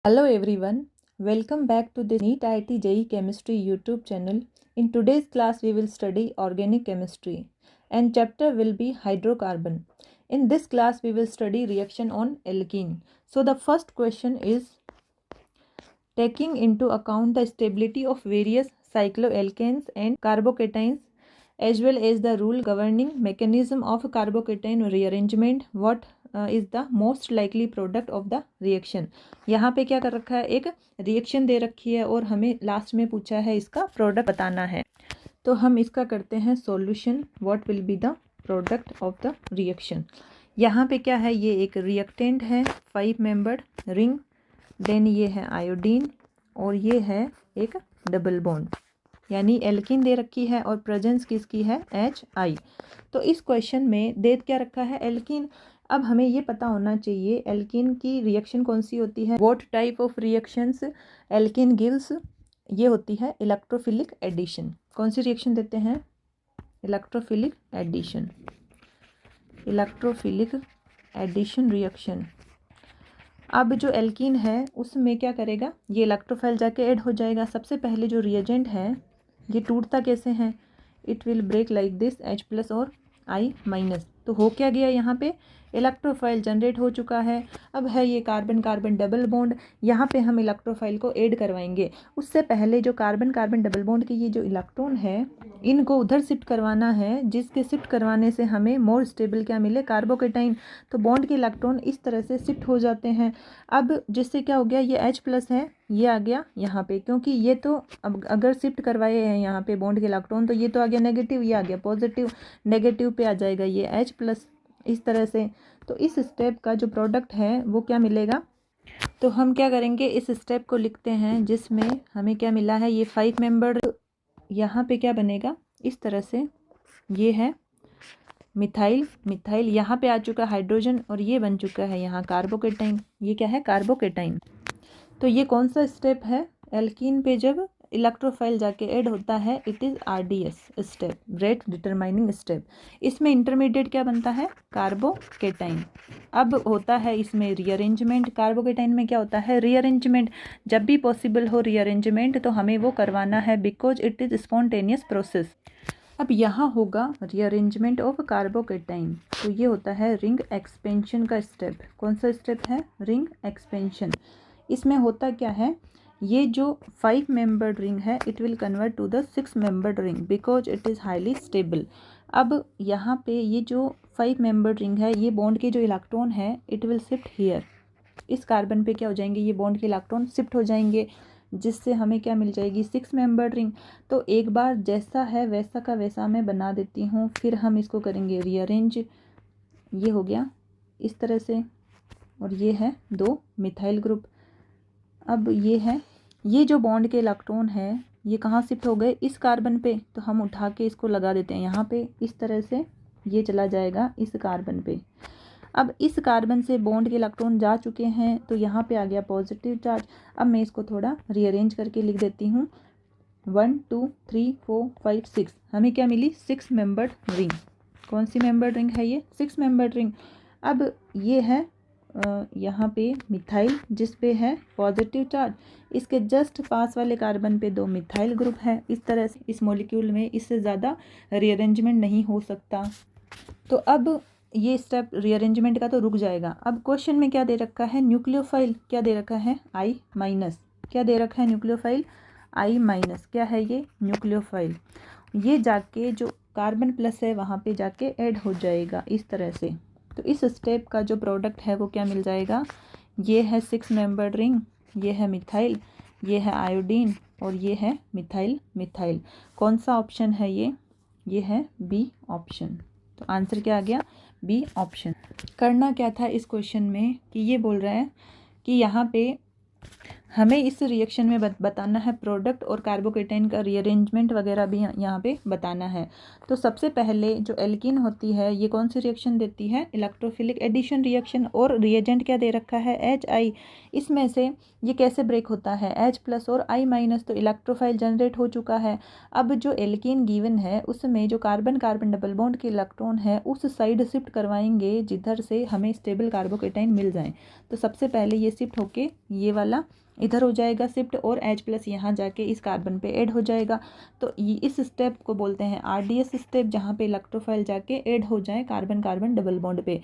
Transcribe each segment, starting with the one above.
Hello everyone, welcome back to the NEET IIT JEE Chemistry YouTube channel. In today's class we will study organic chemistry and chapter will be hydrocarbon. In this class we will study reaction on alkene. So the first question is, taking into account the stability of various cycloalkanes and carbocations as well as the rule governing mechanism of carbocation rearrangement, what is the most likely product of the reaction. यहाँ पे क्या कर रखा है, एक reaction दे रखी है और हमें लास्ट में पूछा है इसका प्रोडक्ट बताना है. तो हम इसका करते हैं solution. What will be the product of the reaction. यहाँ पे क्या है, ये एक रिएक्टेंट है 5 मेंबर्ड रिंग, देन ये है आयोडीन और ये है एक डबल बॉन्ड, यानी एल्कीन दे रखी है और प्रेजेंस किसकी है, HI. तो इस क्वेश्चन में दे क्या रखा है, एल्कीन. अब हमें ये पता होना चाहिए एल्कीन की रिएक्शन कौन सी होती है, what type of reactions alkene gives. ये होती है इलेक्ट्रोफिलिक एडिशन. कौन सी रिएक्शन देते हैं, electrophilic addition, electrophilic addition reaction. अब जो एल्कीन है उसमें क्या करेगा, ये इलेक्ट्रोफाइल जाके ऐड हो जाएगा. सबसे पहले जो रिएजेंट है ये टूटता कैसे है, it will break like this H+ और I-. तो हो क्या गया, यहाँ पे इलेक्ट्रोफाइल जनरेट हो चुका है. अब है ये कार्बन कार्बन डबल बॉन्ड, यहाँ पे हम इलेक्ट्रोफाइल को ऐड करवाएंगे. उससे पहले जो कार्बन कार्बन डबल बॉन्ड के ये जो इलेक्ट्रॉन है इनको उधर शिफ्ट करवाना है, जिसके शिफ्ट करवाने से हमें मोर स्टेबल क्या मिले, कार्बोकेटाइन. तो बॉन्ड के इलेक्ट्रॉन इस तरह से शिफ्ट हो जाते हैं. अब जिससे क्या हो गया, ये H+ है, ये आ गया यहाँ पे, क्योंकि ये तो अब अगर शिफ्ट करवाए हैं यहाँ पे बॉन्ड के इलेक्ट्रॉन तो ये तो आ गया नेगेटिव, ये आ गया पॉजिटिव, नेगेटिव पे आ जाएगा ये H+, इस तरह से. तो इस स्टेप का जो प्रोडक्ट है वो क्या मिलेगा. तो हम क्या करेंगे, इस स्टेप को लिखते हैं जिसमें हमें क्या मिला है, ये 5 मेंबर. यहाँ पे क्या बनेगा इस तरह से, ये है मिथाइल, मिथाइल यहाँ पे आ चुका हाइड्रोजन और ये बन चुका है यहाँ कार्बोकेटाइन. ये क्या है, कार्बोकेटाइन. तो ये कौन सा स्टेप है, एल्कीन पे जब इलेक्ट्रोफाइल जाके ऐड होता है, it is RDS step, rate determining step. इसमें इंटरमीडिएट क्या बनता है, कार्बोकेटाइन. अब होता है इसमें रीअरेंजमेंट. कार्बोकेटाइन में क्या होता है, रीअरेंजमेंट. जब भी पॉसिबल हो रीअरेंजमेंट तो हमें वो करवाना है, because it is spontaneous process. अब यहाँ होगा रीअरेंजमेंट ऑफ कार्बोकेटाइन. तो ये होता है रिंग एक्सपेंशन का स्टेप. कौन सा स्टेप है, रिंग एक्सपेंशन. इसमें होता क्या है, ये जो 5 मेंबर्ड रिंग है it will convert to the 6 membered ring because it is highly stable. अब यहाँ पे ये जो 5 मेंबर्ड रिंग है, ये बॉन्ड के जो इलेक्ट्रॉन है इट विल शिफ्ट हियर. इस कार्बन पे क्या हो जाएंगे, ये बॉन्ड के इलेक्ट्रॉन शिफ्ट हो जाएंगे, जिससे हमें क्या मिल जाएगी, 6 मेंबर्ड रिंग. तो एक बार जैसा है वैसा का वैसा मैं बना देती हूँ, फिर हम इसको करेंगे रीअरेंज. ये हो गया इस तरह से और ये है 2 मिथाइल ग्रुप. अब ये है, ये जो बॉन्ड के इलेक्ट्रॉन है ये कहाँ शिफ्ट हो गए, इस कार्बन पे. तो हम उठा के इसको लगा देते हैं यहाँ पे, इस तरह से ये चला जाएगा इस कार्बन पे. अब इस कार्बन से बॉन्ड के इलेक्ट्रॉन जा चुके हैं तो यहाँ पे आ गया पॉजिटिव चार्ज. अब मैं इसको थोड़ा रीअरेंज करके लिख देती हूँ. 1 2 3 4 5 6, हमें क्या मिली, 6 मेंबर्ड रिंग. कौन सी मेंबर्ड रिंग है ये, 6 मेंबर्ड रिंग. अब ये है यहाँ पे मिथाइल जिस पे है पॉजिटिव चार्ज, इसके जस्ट पास वाले कार्बन पे 2 मिथाइल ग्रुप है. इस तरह से इस मॉलिक्यूल में इससे ज़्यादा रीअरेंजमेंट नहीं हो सकता. तो अब ये स्टेप रीअरेंजमेंट का तो रुक जाएगा. अब क्वेश्चन में क्या दे रखा है, न्यूक्लियोफाइल क्या दे रखा है, I-. क्या दे रखा है न्यूक्लियोफाइल, I-. क्या है ये न्यूक्लियोफाइल, ये जाके जो कार्बन प्लस है वहाँ पे जाके ऐड हो जाएगा इस तरह से. तो इस स्टेप का जो प्रोडक्ट है वो क्या मिल जाएगा, ये है 6 मेंबर्ड रिंग, ये है मिथाइल, ये है आयोडीन और ये है मिथाइल मिथाइल. कौन सा ऑप्शन है ये है B ऑप्शन. तो आंसर क्या आ गया, B ऑप्शन. करना क्या था इस क्वेश्चन में कि ये बोल रहा है कि यहाँ पे हमें इस रिएक्शन में बताना है प्रोडक्ट और कार्बोकेटाइन का रीअरेंजमेंट वगैरह भी यहाँ पे बताना है। तो सबसे पहले जो एल्कीन होती है ये कौन सी रिएक्शन देती है, इलेक्ट्रोफिलिक एडिशन रिएक्शन, और रिएजेंट क्या दे रखा है, HI। इसमें से ये कैसे ब्रेक होता है, H+ और I-, तो इलेक्ट्रोफाइल जनरेट हो चुका है। अब जो एल्कीन गिवन है उसमें जो कार्बन कार्बन डबल बॉन्ड के इलेक्ट्रॉन है उस साइड शिफ्ट करवाएंगे जिधर से हमें स्टेबल कार्बोकेटाइन मिल जाए। तो सबसे पहले ये शिफ्ट होके ये वाला इधर हो जाएगा शिफ्ट, और H+ यहाँ जाके इस कार्बन पे ऐड हो जाएगा। तो इस स्टेप को बोलते हैं RDS स्टेप, जहाँ पे इलेक्ट्रोफाइल जाके ऐड हो जाए कार्बन कार्बन डबल बॉन्ड पे।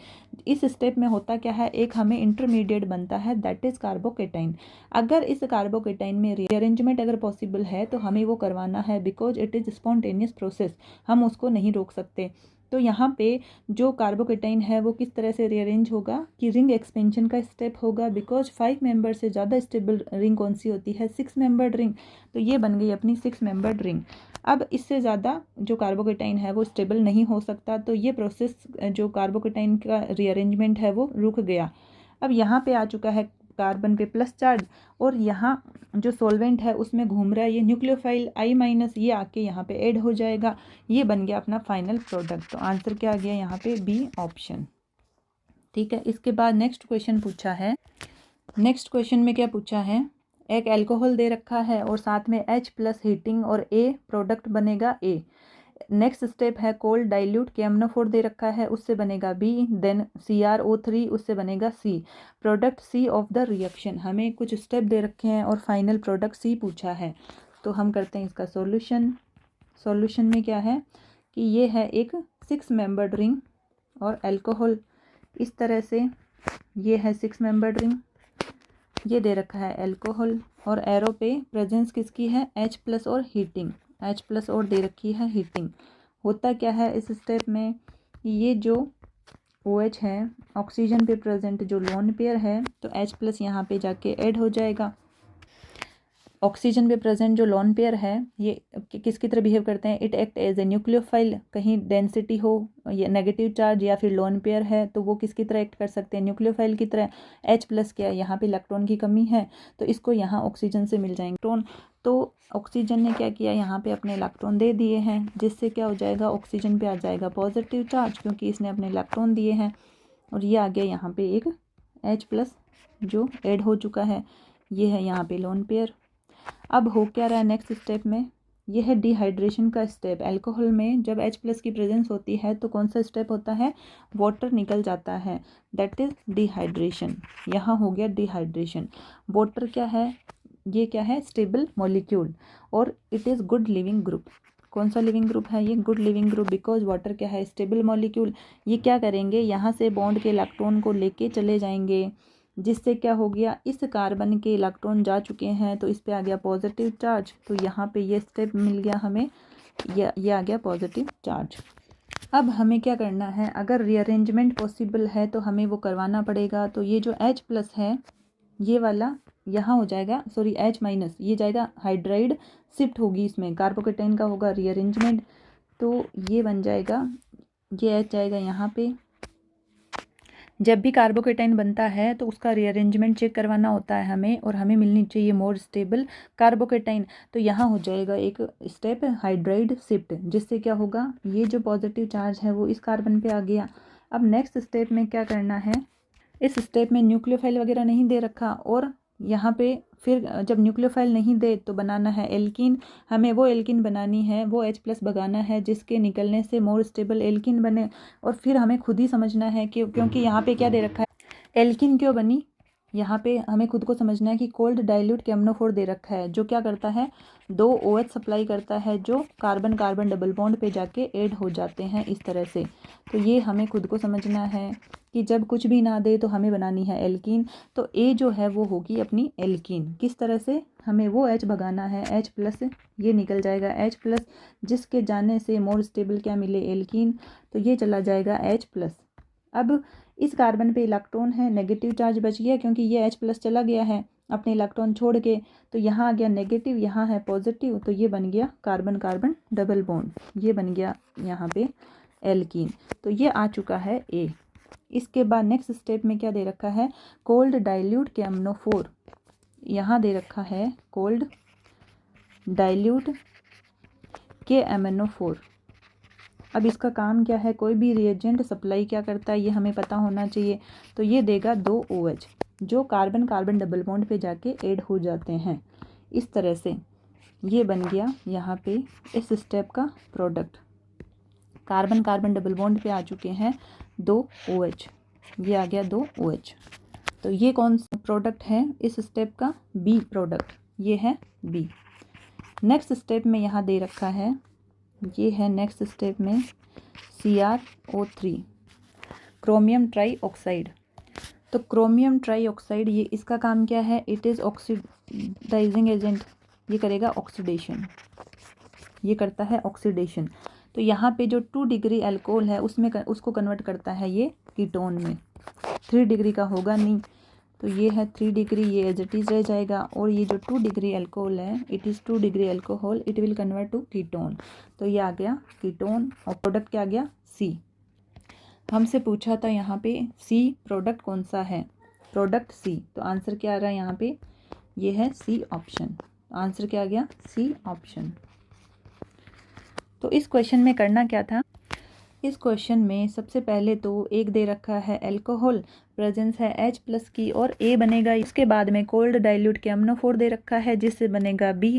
इस स्टेप में होता क्या है, एक हमें इंटरमीडिएट बनता है दैट इज कार्बोकेटाइन। अगर इस कार्बोकेटाइन में रीअरेंजमेंट अगर पॉसिबल है तो हमें वो करवाना है, because it is spontaneous process, हम उसको नहीं रोक सकते। तो यहाँ पे जो कार्बोकेटाइन है वो किस तरह से रीअरेंज होगा कि रिंग एक्सपेंशन का स्टेप होगा, बिकॉज 5 मेंबर से ज़्यादा स्टेबल रिंग कौन सी होती है, 6 मेंबर्ड रिंग। तो ये बन गई अपनी 6 मेंबर्ड रिंग। अब इससे ज़्यादा जो कार्बोकेटाइन है वो स्टेबल नहीं हो सकता, तो ये प्रोसेस जो कार्बोकेटाइन का रीअरेंजमेंट है वो रुक गया। अब यहाँ पे आ चुका है कार्बन पे प्लस चार्ज, और यहाँ जो सॉल्वेंट है उसमें घूम रहा है ये न्यूक्लियोफाइल I-, ये आके यहाँ पे ऐड हो जाएगा। ये बन गया अपना फाइनल प्रोडक्ट। तो आंसर क्या आ गया यहाँ पे, B ऑप्शन। ठीक है, इसके बाद नेक्स्ट क्वेश्चन पूछा है। नेक्स्ट क्वेश्चन में क्या पूछा है, एक अल्कोहल दे रखा है और साथ में H+ हीटिंग और A प्रोडक्ट बनेगा A। नेक्स्ट स्टेप है कोल्ड डाइल्यूट KMnO4 दे रखा है, उससे बनेगा B, देन CrO3 उससे बनेगा C। Product C of the reaction, हमें कुछ स्टेप दे रखे हैं और फाइनल प्रोडक्ट C पूछा है। तो हम करते हैं इसका सॉल्यूशन। सॉल्यूशन में क्या है कि ये है एक 6 मेंबर्ड रिंग और अल्कोहल, इस तरह से ये है 6 मेंबर्ड रिंग, ये दे रखा है अल्कोहल, और एरो पे प्रेजेंस किसकी है, H+ और हीटिंग, H+ और दे रखी है हीटिंग। होता क्या है इस स्टेप में, ये जो OH है ऑक्सीजन पे प्रेजेंट जो लोन पेयर है, तो H+ यहाँ पे जाके ऐड हो जाएगा। ऑक्सीजन पे प्रेजेंट जो लोन पेयर है ये किसकी तरह बिहेव करते हैं, it act as a nucleophile, कहीं डेंसिटी हो या नेगेटिव चार्ज या फिर लोन पेयर है तो वो किसकी तरह एक्ट कर सकते हैं, न्यूक्लियोफाइल की तरह। H+ क्या, यहाँ पे इलेक्ट्रॉन की कमी है तो इसको यहाँ ऑक्सीजन से मिल जाएंगे इलेक्ट्रॉन। तो ऑक्सीजन ने क्या किया, यहाँ पे अपने इलेक्ट्रॉन दे दिए हैं, जिससे क्या हो जाएगा, ऑक्सीजन पे आ जाएगा पॉजिटिव चार्ज क्योंकि इसने अपने इलेक्ट्रॉन दिए हैं, और ये आ गया यहाँ पे एक H+ जो ऐड हो चुका है, ये है यहाँ पे लोन पेयर। अब हो क्या रहा है नेक्स्ट स्टेप में, यह है डिहाइड्रेशन का स्टेप। अल्कोहल में जब H+ की प्रेजेंस होती है तो कौन सा स्टेप होता है, वाटर निकल जाता है, दैट इज डिहाइड्रेशन। यहाँ हो गया डिहाइड्रेशन। वाटर क्या है, ये क्या है, स्टेबल मॉलिक्यूल, और it is good leaving group. कौन सा लिविंग ग्रुप है ये, good leaving group, because water क्या है, स्टेबल मॉलिक्यूल। ये क्या करेंगे, यहाँ से बॉन्ड के इलेक्ट्रॉन को लेके चले जाएंगे, जिससे क्या हो गया, इस कार्बन के इलेक्ट्रॉन जा चुके हैं तो इस पे आ गया पॉजिटिव चार्ज, तो यहाँ पे ये स्टेप मिल गया हमें, ये आ गया पॉजिटिव चार्ज। अब हमें क्या करना है, अगर रीअरेंजमेंट पॉसिबल है तो हमें वो करवाना पड़ेगा। तो ये जो H+ है ये वाला यहाँ हो जाएगा, सॉरी H-, ये जाएगा हाइड्राइड, शिफ्ट होगी इसमें, कार्बोकेटाइन का होगा रीअरेंजमेंट, तो ये बन जाएगा, ये H जाएगा यहाँ पे। जब भी कार्बोकेटाइन बनता है तो उसका रीअरेंजमेंट चेक करवाना होता है हमें, और हमें मिलनी चाहिए मोर स्टेबल कार्बोकेटाइन। तो यहाँ हो जाएगा एक स्टेप हाइड्राइड शिफ्ट, जिससे क्या होगा, ये जो पॉजिटिव चार्ज है वो इस कार्बन पे आ गया। अब नेक्स्ट स्टेप में क्या करना है, इस स्टेप में न्यूक्लियोफाइल वगैरह नहीं दे रखा, और यहाँ पे फिर जब न्यूक्लियोफाइल नहीं दे तो बनाना है एल्कीन, हमें वो एल्कीन बनानी है, वो H+ भगाना है जिसके निकलने से मोर स्टेबल एल्कीन बने। और फिर हमें खुद ही समझना है कि क्योंकि यहाँ पे क्या दे रखा है, एल्कीन क्यों बनी, यहाँ पे हमें खुद को समझना है कि कोल्ड डाइल्यूट KMnO4 दे रखा है जो क्या करता है, 2 OH सप्लाई करता है जो कार्बन कार्बन डबल बॉन्ड पे जाके ऐड हो जाते हैं इस तरह से। तो ये हमें खुद को समझना है कि जब कुछ भी ना दे तो हमें बनानी है एल्कीन, तो A जो है वो होगी अपनी एल्कीन। किस तरह से, हमें वो H भगाना है, H+, ये निकल जाएगा H+, जिसके जाने से मोर स्टेबल क्या मिले, एल्कीन, तो ये चला जाएगा H+। अब इस कार्बन पे इलेक्ट्रॉन है, नेगेटिव चार्ज बच गया क्योंकि ये H+ चला गया है अपने इलेक्ट्रॉन छोड़ के, तो यहाँ आ गया नेगेटिव, यहाँ है पॉजिटिव, तो ये बन गया कार्बन कार्बन डबल बॉन्ड, ये बन गया यहाँ पे एल्कीन। तो ये आ चुका है A। इसके बाद नेक्स्ट स्टेप में क्या दे रखा है, कोल्ड डाइल्यूट KMnO4, यहाँ दे रखा है कोल्ड डाइल्यूट KMnO4। अब इसका काम क्या है, कोई भी रिएजेंट सप्लाई क्या करता है ये हमें पता होना चाहिए। तो ये देगा 2 OH जो कार्बन कार्बन डबल बॉन्ड पे जाके ऐड हो जाते हैं। इस तरह से ये बन गया यहाँ पे इस स्टेप का product. Carbon carbon double bond पे आ चुके हैं 2 OH, ये आ गया 2 OH। तो ये कौन सा प्रोडक्ट है इस स्टेप का, बी प्रोडक्ट, ये है बी। नेक्स्ट स्टेप में यहाँ दे रखा है, ये है नेक्स्ट स्टेप में CrO3 क्रोमियम ट्राई ऑक्साइड। तो क्रोमियम ट्राई ऑक्साइड ये इसका काम क्या है, इट इज़ ऑक्सीडाइजिंग एजेंट, ये करेगा ऑक्सीडेशन, ये करता है ऑक्सीडेशन। तो यहाँ पे जो 2 डिग्री अल्कोहल है उसमें उसको कन्वर्ट करता है ये कीटोन में। 3 डिग्री का होगा नहीं, तो ये है 3 डिग्री, ये एज इट इज़ रह जाएगा। और ये जो 2 डिग्री अल्कोहल है, it is 2 degree alcohol, it will convert to ketone. तो ये आ गया कीटोन और प्रोडक्ट क्या आ गया, सी। हमसे पूछा था यहाँ पे सी प्रोडक्ट कौन सा है, प्रोडक्ट सी। तो आंसर क्या आ रहा है यहाँ पे, ये है सी ऑप्शन। आंसर क्या आ गया, सी ऑप्शन। तो इस क्वेश्चन में करना क्या था, इस क्वेश्चन में सबसे पहले तो एक दे रखा है अल्कोहल, प्रेजेंस है H+ की और A बनेगा। इसके बाद में कोल्ड डाइल्यूट KMnO4 दे रखा है जिससे बनेगा B,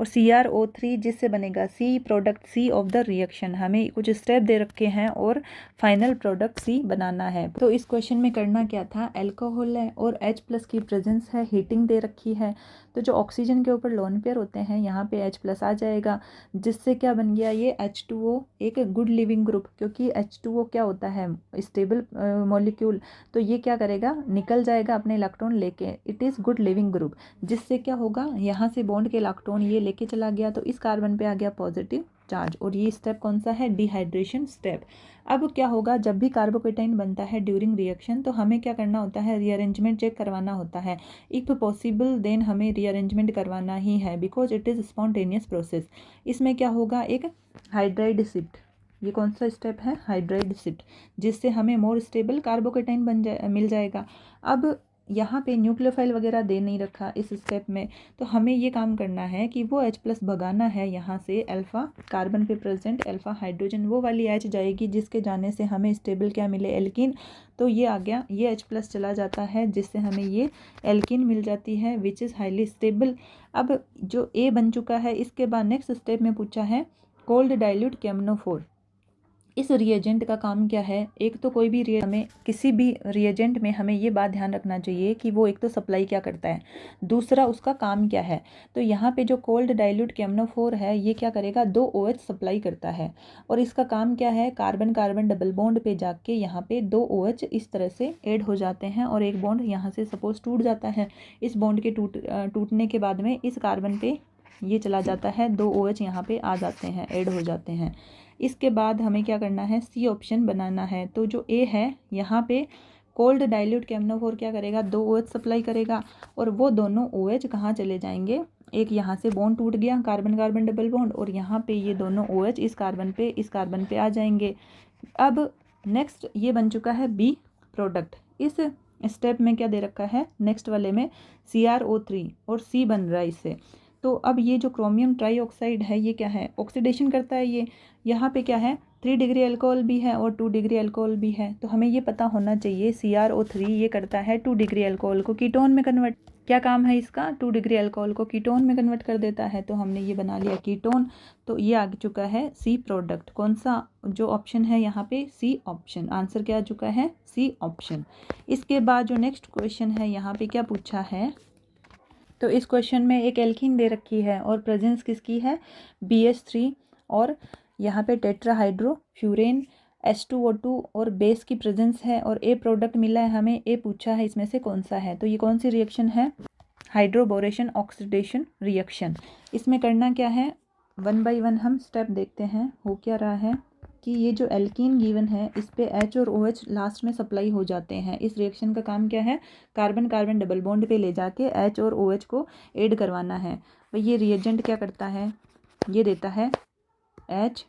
और CrO3 जिससे बनेगा C, product C of the reaction. हमें कुछ स्टेप दे रखे हैं और फाइनल प्रोडक्ट C बनाना है। तो इस क्वेश्चन में करना क्या था, अल्कोहल है और H+ की प्रेजेंस है, हीटिंग दे रखी है। तो जो ऑक्सीजन के ऊपर लोन पेयर होते हैं यहाँ पे H+ आ जाएगा, जिससे क्या बन गया ये H2O, एक गुड लिविंग ग्रुप, क्योंकि H2O क्या होता है, स्टेबल मॉलिक्यूल। तो ये क्या करेगा, निकल जाएगा अपने इलेक्ट्रॉन लेके, it is good leaving group. जिससे क्या होगा, यहाँ से बॉन्ड के इलेक्ट्रॉन ये लेके चला गया, तो इस कार्बन पे आ गया पॉजिटिव चार्ज। और ये स्टेप कौन सा है, डिहाइड्रेशन स्टेप। अब क्या होगा, जब भी कार्बोकेटाइन बनता है ड्यूरिंग रिएक्शन, तो हमें क्या करना होता है, रीअरेंजमेंट चेक करवाना होता है। इफ़ पॉसिबल देन हमें रीअरेंजमेंट करवाना ही है, because it is spontaneous process. इसमें क्या होगा, एक हाइड्राइड शिफ्ट, ये कौन सा स्टेप है, हाइड्राइड शिफ्ट, जिससे हमें मोर स्टेबल कार्बोकेटाइन मिल जाएगा। अब यहाँ पे न्यूक्लियोफाइल वगैरह दे नहीं रखा इस स्टेप में, तो हमें ये काम करना है कि वो H+ भगाना है यहाँ से, अल्फ़ा कार्बन पे प्रेजेंट अल्फ़ा हाइड्रोजन, वो वाली H जाएगी जिसके जाने से हमें स्टेबल क्या मिले, एल्कीन। तो ये आ गया, ये H+ चला जाता है जिससे हमें ये एल्कीन मिल जाती है विच इज़ हाईली स्टेबल। अब जो A बन चुका है, इसके बाद नेक्स्ट स्टेप में पूछा है कोल्ड डाइल्यूट KMnO4। इस रिएजेंट का काम क्या है, एक तो कोई भी हमें किसी भी रिएजेंट में हमें ये बात ध्यान रखना चाहिए कि वो एक तो सप्लाई क्या करता है, दूसरा उसका काम क्या है। तो यहाँ पे जो कोल्ड डाइल्यूट KMnO4 है, ये क्या करेगा, 2 OH सप्लाई करता है। और इसका काम क्या है, कार्बन कार्बन डबल बॉन्ड पे जाके यहाँ पे 2 OH इस तरह से ऐड हो जाते हैं, और एक बॉन्ड यहाँ से सपोज टूट जाता है। इस बॉन्ड के टूटने के बाद में इस कार्बन पे ये चला जाता है, 2 OH यहाँ पे आ जाते हैं, ऐड हो जाते हैं। इसके बाद हमें क्या करना है, सी ऑप्शन बनाना है। तो जो ए है, यहाँ पे कोल्ड डाइल्यूट KMnO4 क्या करेगा, 2 OH सप्लाई करेगा, और वो दोनों OH कहाँ चले जाएंगे, एक यहाँ से बॉन्ड टूट गया कार्बन कार्बन डबल बॉन्ड, और यहाँ पे ये दोनों OH इस कार्बन पे आ जाएंगे। अब नेक्स्ट ये बन चुका है बी प्रोडक्ट। इस स्टेप में क्या दे रखा है, नेक्स्ट वाले में CrO3 और C बन रहा है इससे। तो अब ये जो क्रोमियम ट्राई ऑक्साइड है, ये क्या है, ऑक्सीडेशन करता है। ये यहाँ पे क्या है, 3 डिग्री अल्कोहल भी है और 2 डिग्री अल्कोहल भी है। तो हमें ये पता होना चाहिए CrO3 ये करता है 2 डिग्री अल्कोहल को कीटोन में कन्वर्ट। क्या काम है इसका, 2 डिग्री अल्कोहल को कीटोन में कन्वर्ट कर देता है। तो हमने ये बना लिया कीटोन। तो ये आ चुका है सी प्रोडक्ट। कौन सा जो ऑप्शन है यहाँ पे, सी ऑप्शन। आंसर क्या आ चुका है, सी ऑप्शन। इसके बाद जो नेक्स्ट क्वेश्चन है, यहाँ पे क्या पूछा है, तो इस क्वेश्चन में एक एल्कीन दे रखी है और प्रेजेंस किसकी है, BH3, और यहाँ पे टेट्राहाइड्रोफ्यूरेन H2O2 और बेस की प्रेजेंस है, और ए प्रोडक्ट मिला है हमें। ए पूछा है इसमें से कौन सा है, तो ये कौन सी रिएक्शन है, हाइड्रोबोरेशन ऑक्सीडेशन रिएक्शन। इसमें करना क्या है, 1 बाय 1 हम स्टेप देखते हैं। हो क्या रहा है कि ये जो एल्कीन गिवन है, इस पे H और OH लास्ट में सप्लाई हो जाते हैं। इस रिएक्शन का काम क्या है, कार्बन कार्बन डबल बॉन्ड पे ले जाके H और OH को ऐड करवाना है। तो ये रिएजेंट क्या करता है, ये देता है H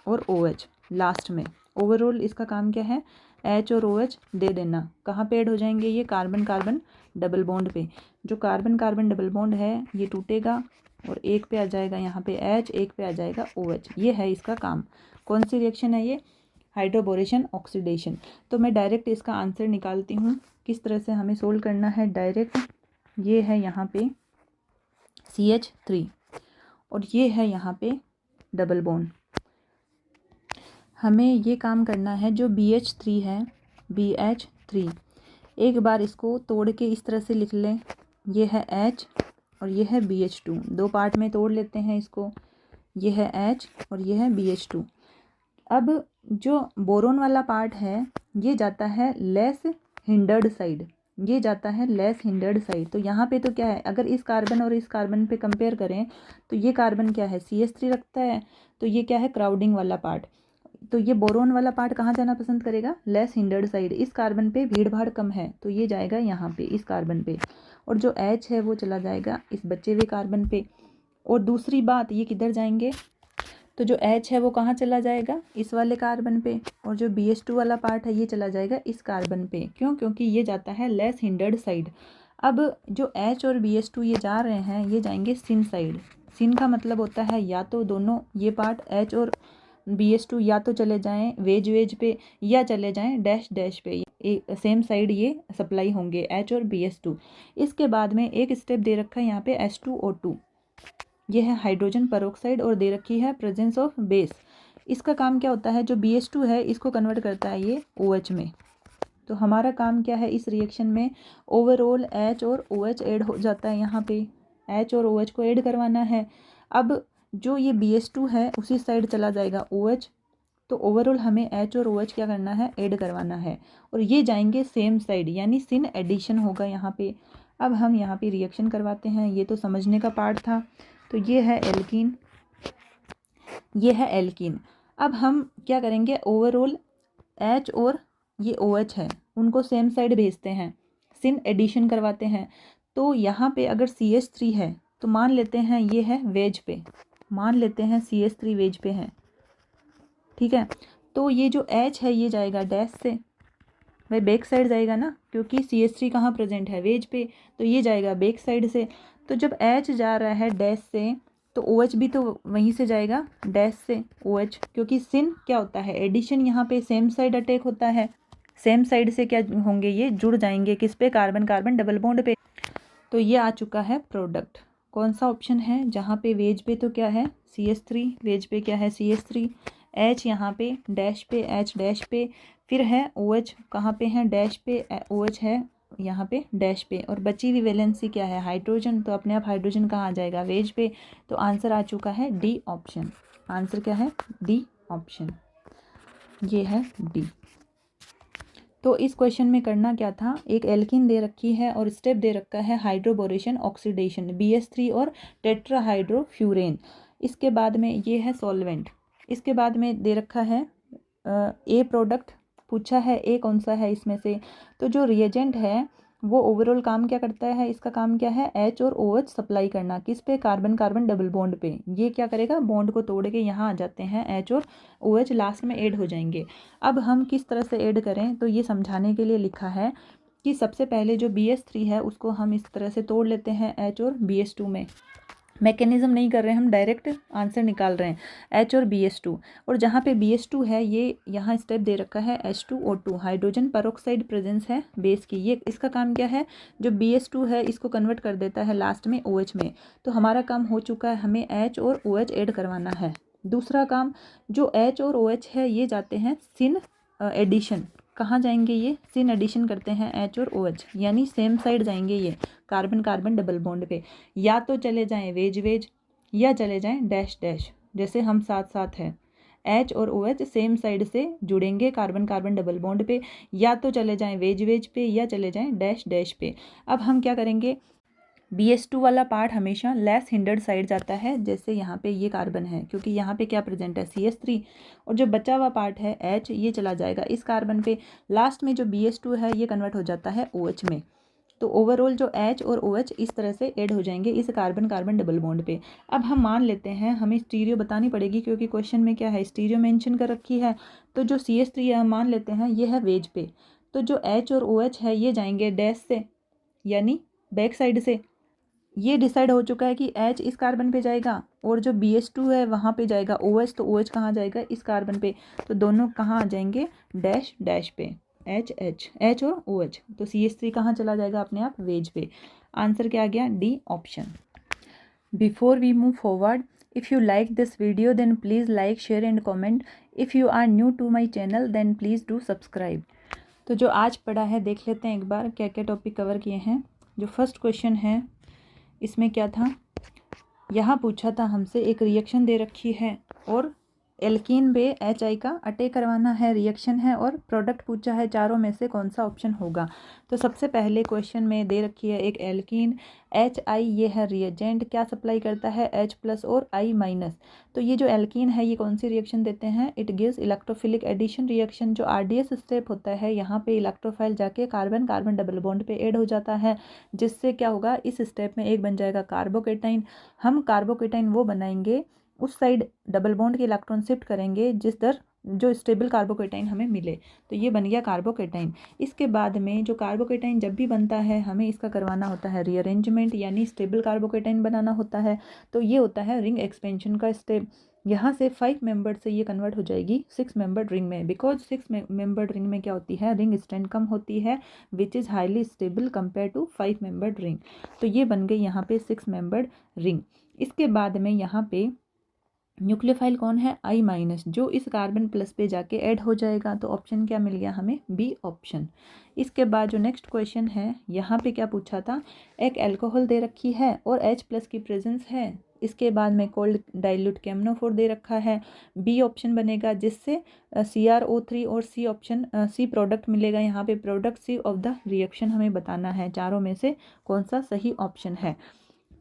और OH लास्ट में। ओवरऑल इसका काम क्या है, H और OH दे देना। कहाँ पे ऐड हो जाएंगे, ये कार्बन कार्बन डबल बॉन्ड पे। जो कार्बन कार्बन डबल बॉन्ड है ये टूटेगा और एक पे आ जाएगा यहाँ पे H, एक पे आ जाएगा OH। ये है इसका काम। कौन सी रिएक्शन है ये? Hydroboration oxidation. तो मैं डायरेक्ट इसका आंसर निकालती हूँ। किस तरह से हमें सोल्व करना है डायरेक्ट। ये है यहाँ पे CH3 और ये है यहाँ पे डबल बॉन्ड। हमें ये काम करना है। जो BH3 है, BH3, एक बार इसको तोड़ के इस तरह से लिख लें। ये है H और ये है BH2। दो पार्ट में तोड़ लेते हैं इसको। ये है H और ये है BH2। अब जो बोरोन वाला पार्ट है ये जाता है लेस हिंडर्ड साइड, ये जाता है लेस हिंडर्ड साइड। तो यहाँ पे तो क्या है, अगर इस कार्बन और इस कार्बन पे कंपेयर करें तो ये कार्बन क्या है, CH3 रखता है, तो ये क्या है, क्राउडिंग वाला पार्ट। तो ये बोरोन वाला पार्ट कहाँ जाना पसंद करेगा, लेस हिंडर्ड साइड। इस कार्बन पे भीड़ भाड़ कम है तो ये जाएगा यहाँ पे इस कार्बन पे, और जो H है वो चला जाएगा इस बचे हुए कार्बन पे। और दूसरी बात, ये किधर जाएंगे, तो जो H है वो कहाँ चला जाएगा, इस वाले कार्बन पे, और जो BH2 वाला पार्ट है ये चला जाएगा इस कार्बन पे। क्यों? क्योंकि ये जाता है लेस हिंडर्ड साइड। अब जो H और BH2 ये जा रहे हैं ये जाएंगे सिन साइड। सिन का मतलब होता है या तो दोनों ये पार्ट H और BH2 या तो चले जाएं वेज वेज पे या चले जाएं डैश डैश पे, सेम साइड ये सप्लाई होंगे H और BH2। इसके बाद में एक स्टेप दे रखा है यहाँ पे H2O2, ये है हाइड्रोजन पेरोक्साइड, और दे रखी है प्रेजेंस ऑफ बेस। इसका काम क्या होता है, जो BH2 है इसको कन्वर्ट करता है ये OH में। तो हमारा काम क्या है इस रिएक्शन में, ओवरऑल H और OH ऐड हो जाता है। यहाँ पे H और OH को ऐड करवाना है। अब जो ये BH2 है उसी साइड चला जाएगा OH, तो ओवरऑल हमें H और OH क्या करना है, ऐड करवाना है, और ये जाएंगे सेम साइड, यानी सिन एडिशन होगा यहाँ पे। अब हम यहाँ पे रिएक्शन करवाते हैं। ये तो समझने का पार्ट था। तो ये है एल्कीन, ये है एल्कीन। अब हम क्या करेंगे, ओवरऑल H और ये OH है उनको सेम साइड भेजते हैं, सिन एडिशन करवाते हैं। तो यहाँ पे अगर CH3 है तो मान लेते हैं ये है वेज पे, मान लेते हैं CH3 वेज पे है, ठीक है। तो ये जो H है ये जाएगा डैश से, भाई बैक साइड जाएगा ना, क्योंकि CH3 कहाँ प्रेजेंट है, वेज पे, तो ये जाएगा बैक साइड से। तो जब H जा रहा है डैश से तो OH भी तो वहीं से जाएगा डैश से OH, क्योंकि सिन क्या होता है, एडिशन, यहाँ पे सेम साइड अटैक होता है। सेम साइड से क्या होंगे, ये जुड़ जाएंगे किस पे, कार्बन कार्बन डबल बॉन्ड पे। तो ये आ चुका है प्रोडक्ट। कौन सा ऑप्शन है, जहाँ पे वेज पे तो क्या है CH3, वेज पे क्या है CH3, H यहाँ पे डैश पे, H डैश पे, फिर है OH कहाँ पे है, डैश पे, OH है यहाँ पे डैश पे, और बची हुई वैलेंसी क्या है, हाइड्रोजन। तो अपने आप हाइड्रोजन कहाँ आ जाएगा, वेज पे। तो आंसर आ चुका है D ऑप्शन। आंसर क्या है, D ऑप्शन, ये है D। तो इस क्वेश्चन में करना क्या था, एक एल्कीन दे रखी है और स्टेप दे रखा है हाइड्रोबोरेशन ऑक्सीडेशन, BH3 और टेट्राहाइड्रोफ्यूरेन। इसके बाद में ये है सॉल्वेंट। इसके बाद में दे रखा है ए प्रोडक्ट, पूछा है ए कौन सा है इसमें से। तो जो रिएजेंट है वो ओवरऑल काम क्या करता है, इसका काम क्या है, H और OH सप्लाई करना, किस पे, कार्बन कार्बन डबल बॉन्ड पे। ये क्या करेगा, बॉन्ड को तोड़ के यहाँ आ जाते हैं H और OH लास्ट में ऐड हो जाएंगे। अब हम किस तरह से ऐड करें, तो ये समझाने के लिए लिखा है कि सबसे पहले जो BH3 है उसको हम इस तरह से तोड़ लेते हैं H और BH2 में। मैकेनिज्म नहीं कर रहे हैं हम, डायरेक्ट आंसर निकाल रहे हैं, H और BH2। और जहाँ पे BH2 है ये यहाँ स्टेप दे रखा है H2O2, हाइड्रोजन पेरोक्साइड प्रेजेंस है बेस की। ये इसका काम क्या है, जो BH2 है इसको कन्वर्ट कर देता है लास्ट में OH में। तो हमारा काम हो चुका है, हमें H और OH ऐड करवाना है। दूसरा काम, जो H और OH है ये जाते हैं सिन एडिशन, कहाँ जाएंगे, ये सिन एडिशन करते हैं H और OH, यानी सेम साइड जाएंगे ये कार्बन कार्बन डबल बॉन्ड पे, या तो चले जाएं वेज वेज या चले जाएं डैश डैश, जैसे हम साथ साथ हैं। H और OH सेम साइड से जुड़ेंगे कार्बन कार्बन डबल बॉन्ड पे, या तो चले जाएं वेज वेज पे या चले जाएं डैश डैश पे। अब हम क्या करेंगे, BH2 वाला पार्ट हमेशा लेस हिंडर्ड साइड जाता है, जैसे यहाँ पे ये कार्बन है, क्योंकि यहाँ पे क्या प्रेजेंट है CH3, और जो बचा हुआ पार्ट है H ये चला जाएगा इस कार्बन पे। लास्ट में जो BH2 है ये कन्वर्ट हो जाता है OH में। तो ओवरऑल जो H और OH इस तरह से ऐड हो जाएंगे इस कार्बन कार्बन डबल बॉन्ड पे। अब हम मान लेते हैं, हमें स्टीरियो बतानी पड़ेगी क्योंकि क्वेश्चन में क्या है, स्टीरियो मेंशन कर रखी है। तो जो CH3 है हम मान लेते हैं ये है वेज पे, तो जो H और OH है ये जाएंगे डैश से, यानी बैक साइड से ये डिसाइड हो चुका है कि H इस कार्बन पे जाएगा और जो BH2 है वहाँ पे जाएगा OH, तो OH कहाँ जाएगा, इस कार्बन पे। तो दोनों कहाँ आ जाएंगे, डैश डैश पे, H और OH। तो CH3 कहाँ चला जाएगा अपने आप, वेज पे। आंसर क्या आ गया, D option. Before we move forward, if you like this video then please like, share and comment. If you are new to my channel then please do subscribe. तो जो आज पढ़ा है देख लेते हैं एक बार क्या क्या टॉपिक कवर किए हैं। जो फर्स्ट क्वेश्चन है इसमें क्या था, यहाँ पूछा था हमसे एक रिएक्शन दे रखी है और एल्कीन बे HI का अटैक करवाना है, रिएक्शन है और प्रोडक्ट पूछा है, चारों में से कौन सा ऑप्शन होगा। तो सबसे पहले क्वेश्चन में दे रखी है एक एल्कीन HI, ये है रिएजेंट, क्या सप्लाई करता है, H+ और I-। तो ये जो एल्कीन है ये कौन सी रिएक्शन देते हैं, it gives electrophilic addition reaction. जो RDS स्टेप होता है यहाँ पे इलेक्ट्रोफाइल जाके कार्बन कार्बन डबल बॉन्ड पे ऐड हो जाता है, जिससे क्या होगा, इस स्टेप में एक बन जाएगा कार्बोकेटाइन। हम कार्बोकेटाइन वो बनाएंगे, उस साइड डबल बॉन्ड के इलेक्ट्रॉन शिफ्ट करेंगे जिस दर जो स्टेबल कार्बोकेटाइन हमें मिले, तो ये बन गया कार्बोकेटाइन। इसके बाद में जो कार्बोकेटाइन जब भी बनता है हमें इसका करवाना होता है रीअरेंजमेंट, यानी स्टेबल कार्बोकेटाइन बनाना होता है। तो ये होता है रिंग एक्सपेंशन का स्टेप। यहाँ से 5 मेंबर्ड से ये कन्वर्ट हो जाएगी 6 मेंबर्ड रिंग में, बिकॉज 6 मेंबर्ड रिंग में क्या होती है, रिंग स्ट्रेंथ कम होती है, which is highly stable compare to 5 membered ring. तो ये बन गई यहाँ पे 6 मेंबर्ड रिंग। इसके बाद में यहाँ पे न्यूक्लियोफाइल कौन है, I-, जो इस कार्बन प्लस पे जाके ऐड हो जाएगा। तो ऑप्शन क्या मिल गया हमें, बी ऑप्शन। इसके बाद जो नेक्स्ट क्वेश्चन है यहाँ पे क्या पूछा था, एक अल्कोहल दे रखी है और H+ की प्रेजेंस है। इसके बाद में कोल्ड डाइल्यूट केमनोफोर दे रखा है, बी ऑप्शन बनेगा, जिससे CrO3 और सी ऑप्शन सी प्रोडक्ट मिलेगा। यहाँ पे product C of the reaction हमें बताना है, चारों में से कौन सा सही ऑप्शन है।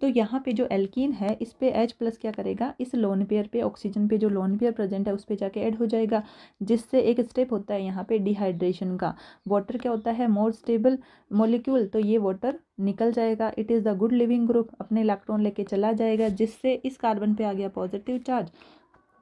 तो यहाँ पे जो एल्कीन है इस पे H+ क्या करेगा, इस लोन पेयर पे, ऑक्सीजन पे जो लोन पेयर प्रेजेंट है उस पे जाके ऐड हो जाएगा, जिससे एक स्टेप होता है यहाँ पे डिहाइड्रेशन का। वाटर क्या होता है, मोर स्टेबल मॉलिक्यूल, तो ये वाटर निकल जाएगा, it is the good leaving group, अपने इलेक्ट्रॉन लेके चला जाएगा, जिससे इस कार्बन पे आ गया पॉजिटिव चार्ज।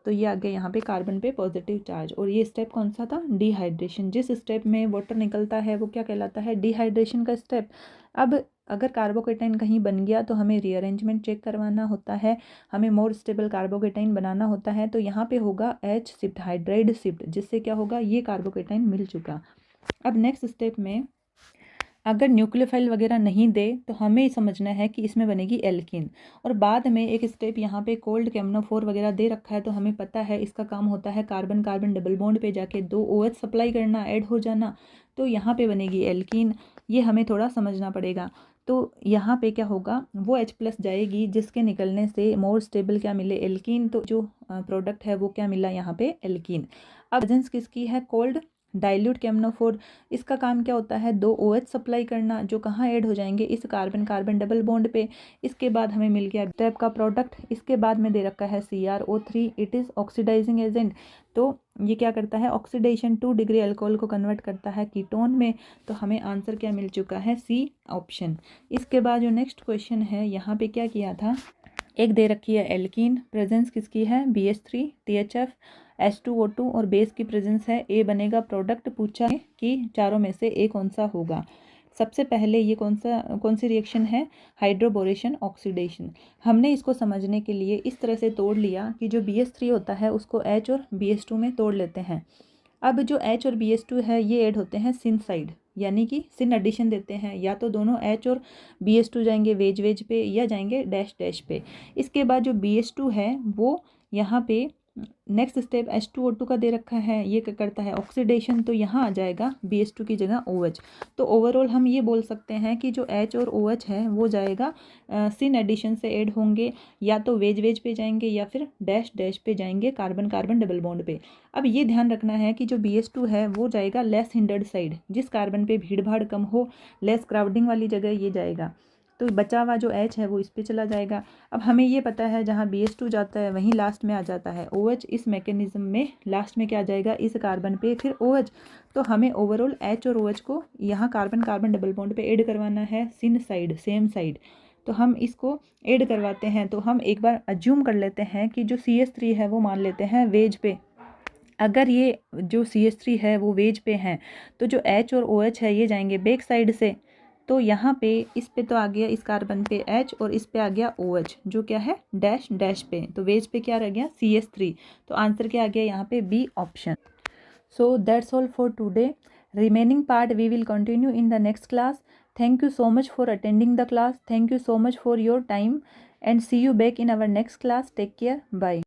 तो ये आ गया यहाँ पे कार्बन पे पॉजिटिव चार्ज। और ये स्टेप कौन सा था, डिहाइड्रेशन। जिस स्टेप में वाटर निकलता है वो क्या कहलाता है, डिहाइड्रेशन का स्टेप। अब अगर कार्बोकेटाइन कहीं बन गया तो हमें रीअरेंजमेंट चेक करवाना होता है, हमें मोर स्टेबल कार्बोकेटाइन बनाना होता है। तो यहाँ पे होगा H शिफ्ट, हाइड्राइड शिफ्ट, जिससे क्या होगा, ये कार्बोकेटाइन मिल चुका। अब नेक्स्ट स्टेप में अगर न्यूक्लियोफाइल वगैरह नहीं दे तो हमें समझना है कि इसमें बनेगी एल्कीन। और बाद में एक स्टेप यहाँ पे कोल्ड केमनोफोर वगैरह दे रखा है, तो हमें पता है इसका काम होता है कार्बन कार्बन डबल बॉन्ड पे जाके 2 OH सप्लाई करना, ऐड हो जाना। तो यहाँ पे बनेगी एल्कीन, ये हमें थोड़ा समझना पड़ेगा। तो यहाँ पे क्या होगा, वो H+ जाएगी जिसके निकलने से मोर स्टेबल क्या मिले, एल्कीन। तो जो प्रोडक्ट है वो क्या मिला यहाँ पे, एल्कीन। अब प्रेजेंस किसकी है, कोल्ड डाइल्यूट केमनोफोर। इसका काम क्या होता है, 2 OH सप्लाई करना, जो कहाँ ऐड हो जाएंगे, इस कार्बन कार्बन डबल बॉन्ड पे। इसके बाद हमें मिल गया स्टेप का प्रोडक्ट। इसके बाद में दे रखा है CrO3, it is oxidising agent. तो ये क्या करता है, ऑक्सीडेशन 2 डिग्री अल्कोहल को कन्वर्ट करता है कीटोन में। तो हमें आंसर क्या मिल चुका है, सी ऑप्शन। इसके बाद जो नेक्स्ट क्वेश्चन है यहाँ पे क्या किया था, एक दे रखी है एल्कीन, प्रेजेंस किसकी है, BH3 THF H2O2 और बेस की प्रेजेंस है, ए बनेगा प्रोडक्ट। पूछा है कि चारों में से ए कौन सा होगा। सबसे पहले ये कौन सी रिएक्शन है, हाइड्रोबोरेशन ऑक्सीडेशन। हमने इसको समझने के लिए इस तरह से तोड़ लिया कि जो BH3 होता है उसको H और BH2 में तोड़ लेते हैं। अब जो H और BH2 है ये ऐड होते हैं सिन साइड, यानी कि सिन एडिशन देते हैं, या तो दोनों H और BH2 जाएंगे वेज पे या जाएंगे डैश डैश पे। इसके बाद जो BH2 है वो यहाँ पे नेक्स्ट स्टेप H2O2 का दे रखा है, ये क्या करता है, ऑक्सीडेशन। तो यहाँ आ जाएगा BH2 की जगह OH। तो ओवरऑल हम ये बोल सकते हैं कि जो H और OH है वो जाएगा सिन एडिशन से ऐड होंगे, या तो वेज पे जाएंगे या फिर डैश डैश पे जाएंगे, कार्बन कार्बन डबल बॉन्ड पे। अब ये ध्यान रखना है कि जो BH2 है वो जाएगा लेस हिंडर्ड साइड, जिस कार्बन पे भीड़ भाड़ कम हो, लेस क्राउडिंग वाली जगह ये जाएगा। तो बचा हुआ जो H है वो इस पे चला जाएगा। अब हमें ये पता है जहाँ BH2 जाता है वहीं लास्ट में आ जाता है OH। इस मैकेनिज्म में लास्ट में क्या आ जाएगा, इस कार्बन पे फिर OH। तो हमें ओवरऑल H और OH को यहाँ कार्बन कार्बन डबल बॉन्ड पे ऐड करवाना है, सिन साइड, सेम साइड। तो हम इसको ऐड करवाते हैं। तो हम एक बार अज्यूम कर लेते हैं कि जो CH3 है वो मान लेते हैं वेज पे। अगर ये जो CH3 है वो वेज पे हैं तो जो H और OH है ये जाएंगे बैक साइड से, तो यहाँ पे इस पे तो आ गया इस कार्बन पे H और इस पे आ गया OH जो क्या है डैश डैश पे, तो वेज पे क्या रह गया CH3। तो आंसर क्या आ गया यहाँ पे B option. So that's all for today, remaining part we will continue in the next class. Thank you so much for attending the class, thank you so much for your time, and see you back in our next class. Take care, bye.